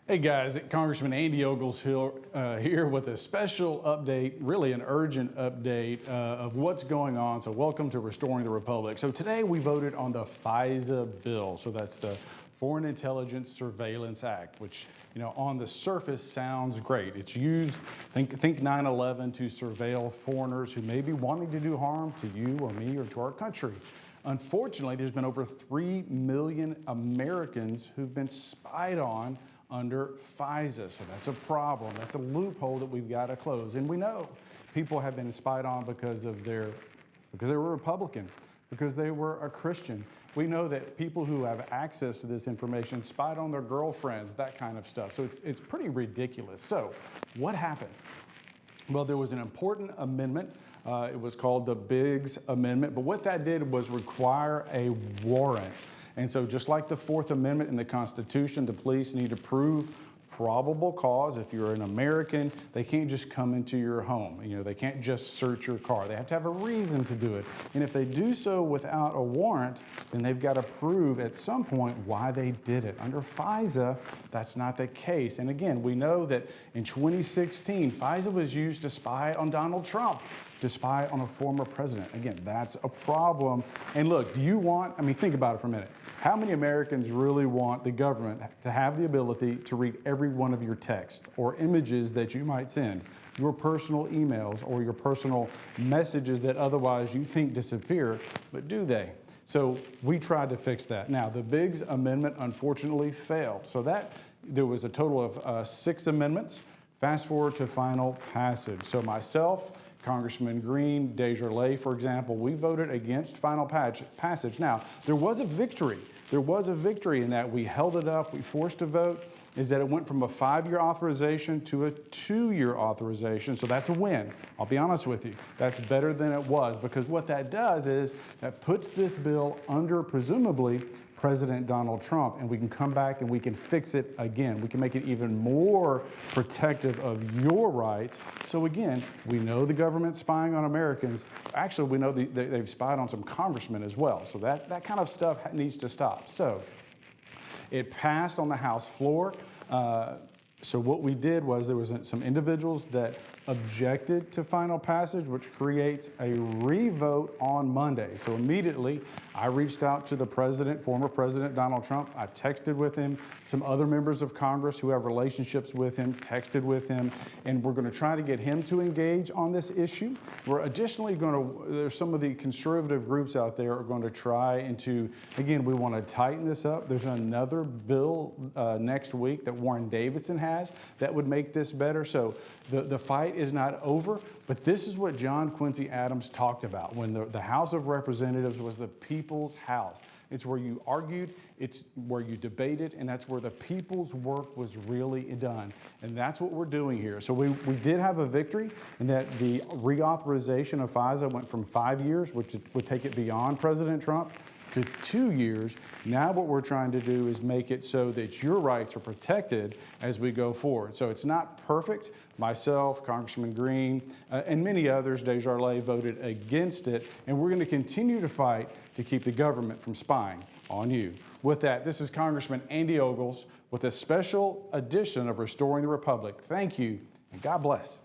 Hey guys, Congressman Andy Ogles here with a special update, really an urgent update of what's going on. So welcome to Restoring the Republic. So today we voted on the FISA bill. So that's the Foreign Intelligence Surveillance Act, which, you know, on the surface sounds great. It's used, think 9/11, to surveil foreigners who may be wanting to do harm to you or me or to our country. Unfortunately, there's been over 3 million Americans who've been spied on under FISA. So that's a problem. That's a loophole that we've got to close. And we know people have been spied on because they were Republican, because they were a Christian. We know that people who have access to this information spied on their girlfriends, that kind of stuff. So it's pretty ridiculous. So what happened? Well, there was an important amendment. It was called the Biggs Amendment. But what that did was require a warrant. And so just like the Fourth Amendment in the Constitution, the police need to prove probable cause. If you're an American, they can't just come into your home. You know, they can't just search your car. They have to have a reason to do it. And if they do so without a warrant, then they've got to prove at some point why they did it. Under FISA, that's not the case. And again, we know that in 2016, FISA was used to spy on Donald Trump, to spy on a former president. Again, that's a problem. And look, think about it for a minute. How many Americans really want the government to have the ability to read every one of your texts or images that you might send, your personal emails or your personal messages that otherwise you think disappear, but do they? So we tried to fix that. Now, the Biggs Amendment unfortunately failed. So there was a total of 6 amendments. Fast forward to final passage. So myself, Congressman Green, Desjardins, for example, we voted against final passage. Now, there was a victory. There was a victory in that we held it up, we forced a vote, is that it went from a 5-year authorization to a 2-year authorization. So that's a win. I'll be honest with you. That's better than it was, because what that does is that puts this bill under, presumably, President Donald Trump, and we can come back and we can fix it again. We can make it even more protective of your rights. So again, we know the government's spying on Americans. Actually, we know they've spied on some congressmen as well. So that kind of stuff needs to stop. So it passed on the House floor. So what we did was there was some individuals that objected to final passage, which creates a revote on Monday. So immediately, I reached out to the president, former President Donald Trump. I texted with him. Some other members of Congress who have relationships with him texted with him, and we're going to try to get him to engage on this issue. We're additionally there's some of the conservative groups out there are going to try again, we want to tighten this up. There's another bill next week that Warren Davidson has that would make this better. So the fight is not over, but this is what John Quincy Adams talked about when the House of Representatives was the people's house. It's where you argued, it's where you debated, and that's where the people's work was really done. And that's what we're doing here. So we did have a victory in that the reauthorization of FISA went from 5 years, which would take it beyond President Trump, to 2 years. Now what we're trying to do is make it so that your rights are protected as we go forward. So it's not perfect. Myself, Congressman Green, and many others, Desjardins, voted against it, and we're going to continue to fight to keep the government from spying on you. With that, this is Congressman Andy Ogles with a special edition of Restoring the Republic. Thank you, and God bless.